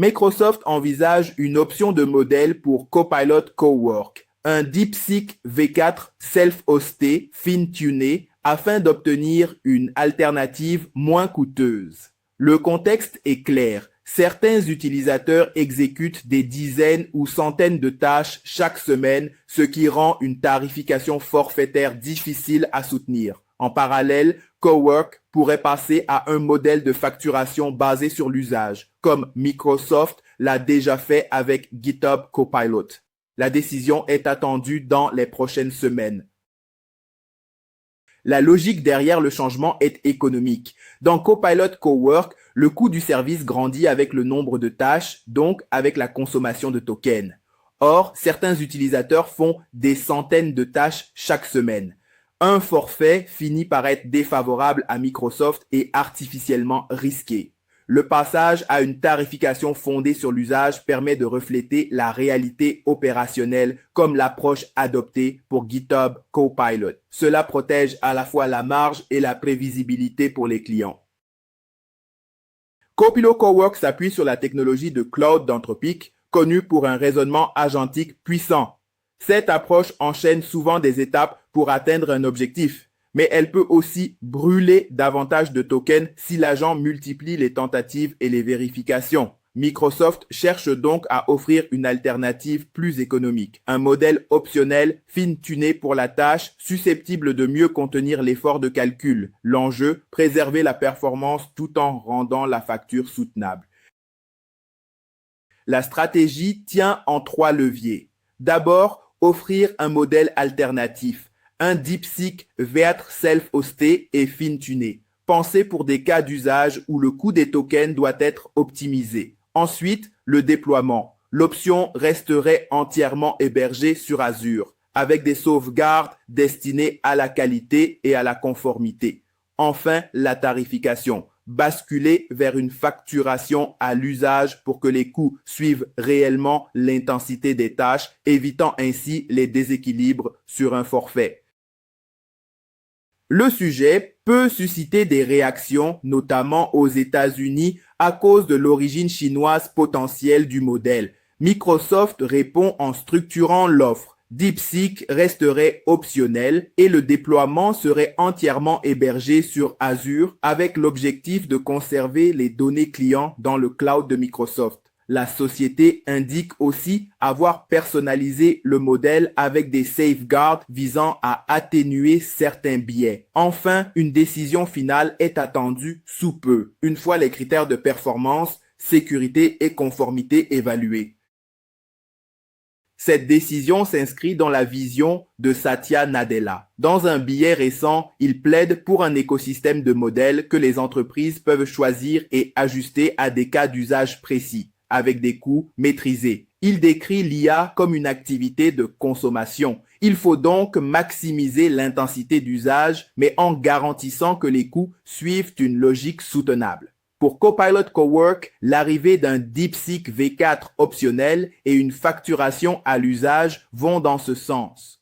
Microsoft envisage une option de modèle pour Copilot Cowork, un DeepSeek V4 self-hosté, fin-tuné, afin d'obtenir une alternative moins coûteuse. Le contexte est clair. Certains utilisateurs exécutent des dizaines ou centaines de tâches chaque semaine, ce qui rend une tarification forfaitaire difficile à soutenir. En parallèle, Cowork pourrait passer à un modèle de facturation basé sur l'usage, comme Microsoft l'a déjà fait avec GitHub Copilot. La décision est attendue dans les prochaines semaines. La logique derrière le changement est économique. Dans Copilot Cowork, le coût du service grandit avec le nombre de tâches, donc avec la consommation de tokens. Or, certains utilisateurs font des centaines de tâches chaque semaine. Un forfait finit par être défavorable à Microsoft et artificiellement risqué. Le passage à une tarification fondée sur l'usage permet de refléter la réalité opérationnelle comme l'approche adoptée pour GitHub Copilot. Cela protège à la fois la marge et la prévisibilité pour les clients. Copilot Cowork s'appuie sur la technologie de cloud d'Anthropic, connue pour un raisonnement agentique puissant. Cette approche enchaîne souvent des étapes pour atteindre un objectif, mais elle peut aussi brûler davantage de tokens si l'agent multiplie les tentatives et les vérifications. Microsoft cherche donc à offrir une alternative plus économique, un modèle optionnel fin-tuné pour la tâche, susceptible de mieux contenir l'effort de calcul. L'enjeu, préserver la performance tout en rendant la facture soutenable. La stratégie tient en 3 leviers. D'abord, offrir un modèle alternatif. Un DeepSeek V4 self-hosté et fin-tuné, pensé pour des cas d'usage où le coût des tokens doit être optimisé. Ensuite, le déploiement. L'option resterait entièrement hébergée sur Azure, avec des sauvegardes destinées à la qualité et à la conformité. Enfin, la tarification. Basculer vers une facturation à l'usage pour que les coûts suivent réellement l'intensité des tâches, évitant ainsi les déséquilibres sur un forfait. Le sujet peut susciter des réactions, notamment aux États-Unis, à cause de l'origine chinoise potentielle du modèle. Microsoft répond en structurant l'offre. DeepSeek resterait optionnel et le déploiement serait entièrement hébergé sur Azure avec l'objectif de conserver les données clients dans le cloud de Microsoft. La société indique aussi avoir personnalisé le modèle avec des safeguards visant à atténuer certains biais. Enfin, une décision finale est attendue sous peu, une fois les critères de performance, sécurité et conformité évalués. Cette décision s'inscrit dans la vision de Satya Nadella. Dans un billet récent, il plaide pour un écosystème de modèles que les entreprises peuvent choisir et ajuster à des cas d'usage précis, avec des coûts maîtrisés. Il décrit l'IA comme une activité de consommation. Il faut donc maximiser l'intensité d'usage, mais en garantissant que les coûts suivent une logique soutenable. Pour Copilot Cowork, l'arrivée d'un DeepSeek V4 optionnel et une facturation à l'usage vont dans ce sens.